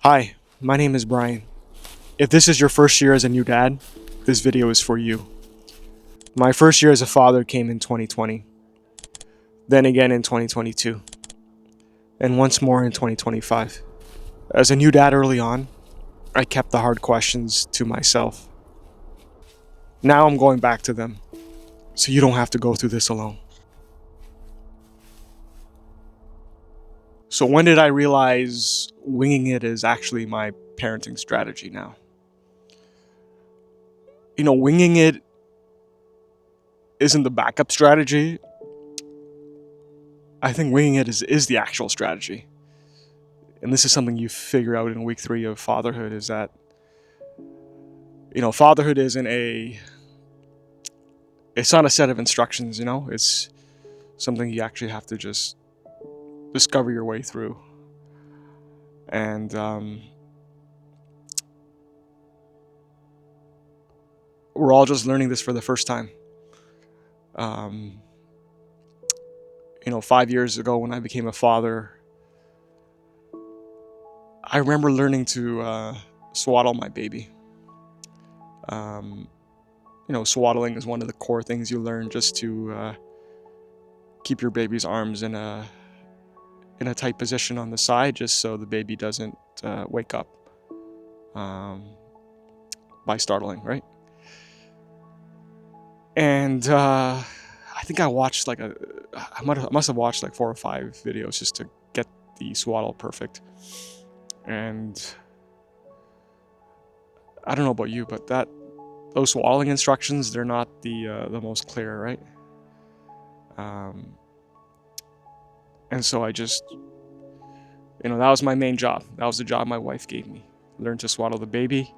Hi, my name is Brian. If this is your first year as a new dad, this video is for you. My first year as a father came in 2020, then again in 2022, and once more in 2025. As a new dad early on, I kept the hard questions to myself. Now I'm going back to them, so you don't have to go through this alone. So, when did I realize winging it is actually my parenting strategy now? Winging it isn't the backup strategy. I think winging it is the actual strategy. And this is something you figure out in week 3 of fatherhood, is that fatherhood isn't it's not a set of instructions. It's something you actually have to just discover your way through. And we're all just learning this for the first time. 5 years ago when I became a father, I remember learning to swaddle my baby. Swaddling is one of the core things you learn, just to keep your baby's arms in a tight position on the side, just so the baby doesn't wake up by startling, right? And I think I watched I must have watched like 4 or 5 videos just to get the swaddle perfect. And I don't know about you, but those swaddling instructions, they're not the most clear, right? And so I just, that was my main job. That was the job my wife gave me. Learn to swaddle the baby,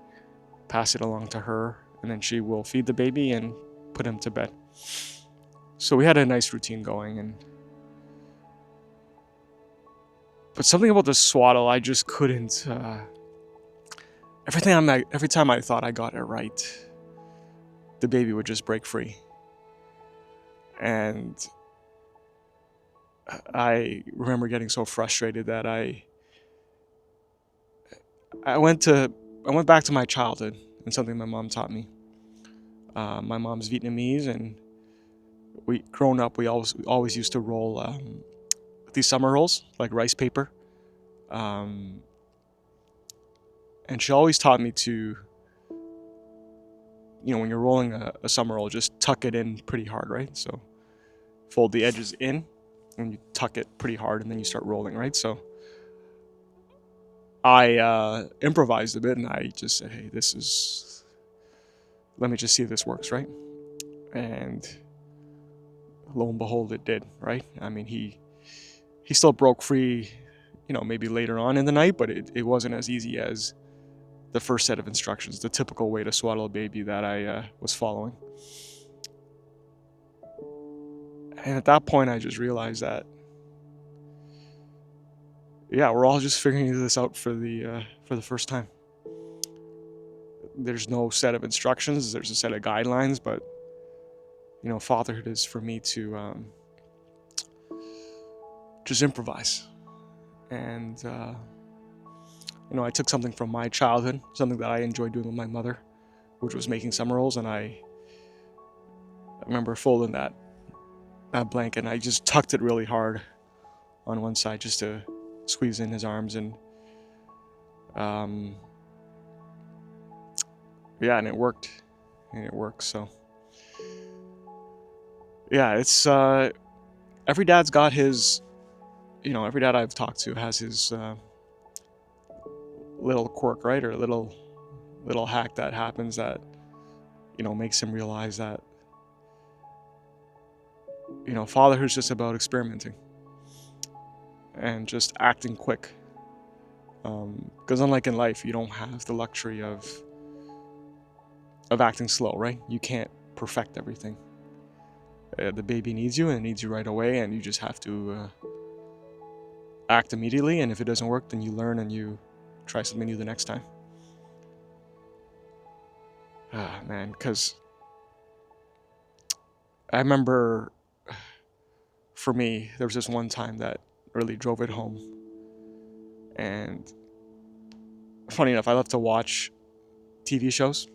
pass it along to her, and then she will feed the baby and put him to bed. So we had a nice routine going, but something about the swaddle, I just couldn't. Every time I thought I got it right, the baby would just break free. And I remember getting so frustrated that I went back to my childhood and something my mom taught me. My mom's Vietnamese, and growing up, we always used to roll these summer rolls, like rice paper. And she always taught me to, when you're rolling a summer roll, just tuck it in pretty hard, right? So fold the edges in and you tuck it pretty hard, and then you start rolling, right? So I improvised a bit, and I just said, hey, let me just see if this works, right? And lo and behold, it did, right? I mean, he still broke free, maybe later on in the night, but it wasn't as easy as the first set of instructions, the typical way to swaddle a baby that I was following. And at that point, I just realized that, yeah, we're all just figuring this out for the first time. There's no set of instructions. There's a set of guidelines, but fatherhood is for me to just improvise. And I took something from my childhood, something that I enjoyed doing with my mother, which was making summer rolls, and I remember folding that blanket, and I just tucked it really hard on one side just to squeeze in his arms, and and it worked. So yeah, it's every dad's got his, every dad I've talked to has his little quirk, right? Or little hack that happens that makes him realize that fatherhood's just about experimenting and just acting quick. Because unlike in life, you don't have the luxury of acting slow, right? You can't perfect everything. The baby needs you, and it needs you right away, and you just have to act immediately. And if it doesn't work, then you learn and you try something new the next time. Man, because I remember, for me, there was this one time that really drove it home. And funny enough, I love to watch TV shows.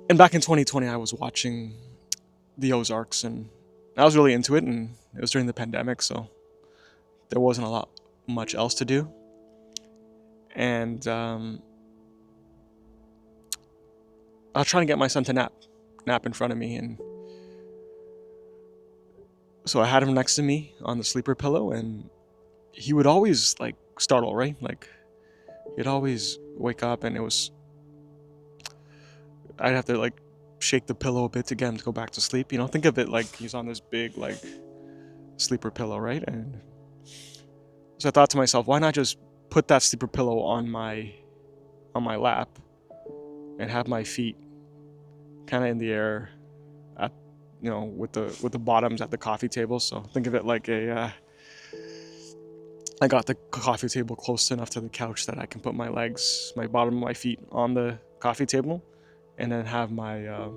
And back in 2020, I was watching The Ozarks, and I was really into it, and it was during the pandemic, so there wasn't a lot much else to do. And I was trying to get my son to nap in front of me, and so I had him next to me on the sleeper pillow, and he would always like startle, right? Like he'd always wake up, and I'd have to like shake the pillow a bit to get him to go back to sleep. Think of it like he's on this big like sleeper pillow, right? And so I thought to myself, why not just put that sleeper pillow on my lap and have my feet kind of in the air at with the bottoms at the coffee table. So think of it like I got the coffee table close enough to the couch that I can put my bottom of my feet on the coffee table, and then have my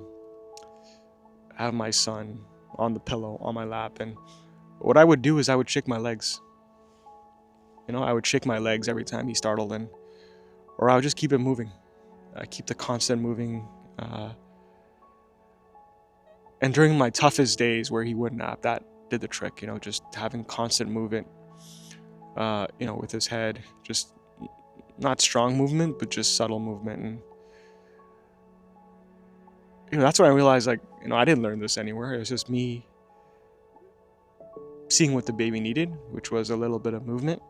son on the pillow on my lap. And what I would do is I would shake my legs. I would shake my legs every time he startled, or I would just keep it moving. I keep the constant moving. And during my toughest days where he would nap, that did the trick. Just having constant movement. With his head, just not strong movement, but just subtle movement. And that's when I realized, like, I didn't learn this anywhere. It was just me seeing what the baby needed, which was a little bit of movement,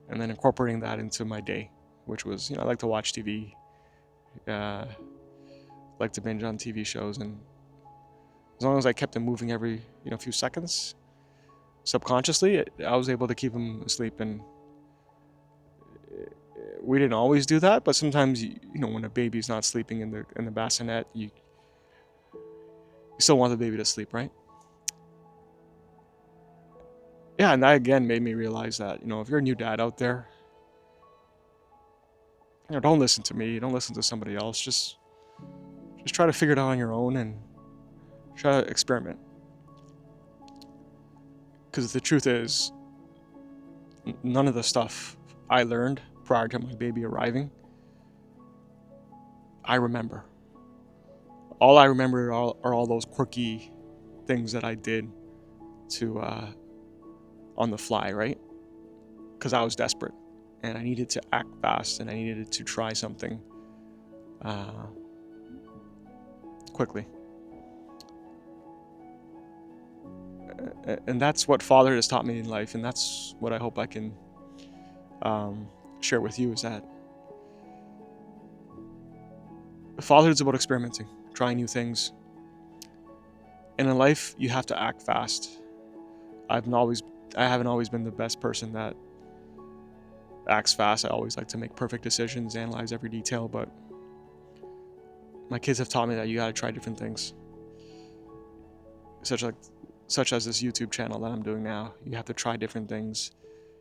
and then incorporating that into my day, which was, I like to watch TV, like to binge on TV shows, and as long as I kept him moving every, few seconds, subconsciously, I was able to keep him asleep. And we didn't always do that, but sometimes, when a baby's not sleeping in the bassinet, you still want the baby to sleep, right? Yeah, and that again made me realize that, if you're a new dad out there, don't listen to me, don't listen to somebody else. Just try to figure it out on your own and try to experiment. Because the truth is, none of the stuff I learned prior to my baby arriving, I remember. All I remember are all those quirky things that I did to on the fly, right? Because I was desperate and I needed to act fast and I needed to try something quickly. And that's what fatherhood has taught me in life, and that's what I hope I can share with you, is that fatherhood is about experimenting, trying new things. And in life, you have to act fast. I haven't always been the best person that acts fast. I always like to make perfect decisions, analyze every detail, but my kids have taught me that you got to try different things. Such as this YouTube channel that I'm doing now. You have to try different things.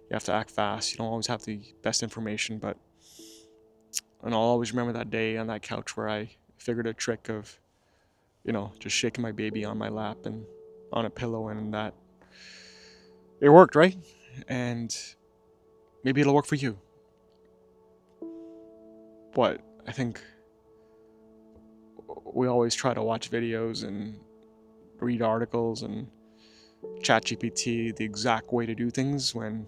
You have to act fast. You don't always have the best information, and I'll always remember that day on that couch where I figured a trick of, just shaking my baby on my lap and on a pillow, and that it worked, right? And maybe it'll work for you. But I think we always try to watch videos and read articles and chat GPT the exact way to do things, when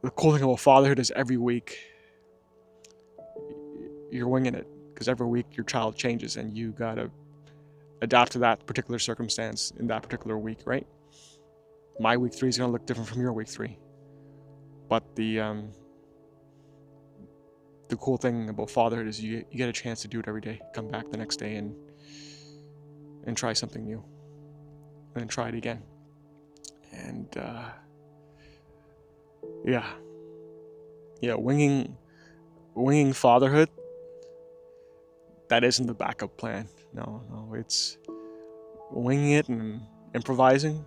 the cool thing about fatherhood is every week you're winging it, because every week your child changes and you gotta adapt to that particular circumstance in that particular week, right? My week 3 is gonna look different from your week 3, but the cool thing about fatherhood is you get a chance to do it every day. Come back the next day and try something new, and then try it again. And winging fatherhood, that isn't the backup plan. No, it's winging it and improvising.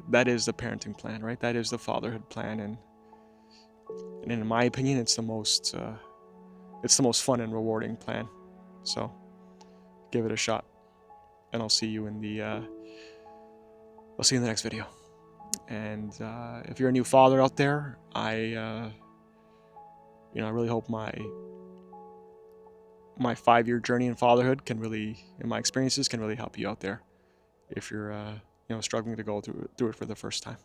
That is the parenting plan, right? That is the fatherhood plan, and in my opinion, it's the most fun and rewarding plan. So give it a shot, and I'll see you in the next video. And if you're a new father out there, I really hope my 5-year journey in fatherhood and my experiences can really help you out there if you're struggling to go through it for the first time.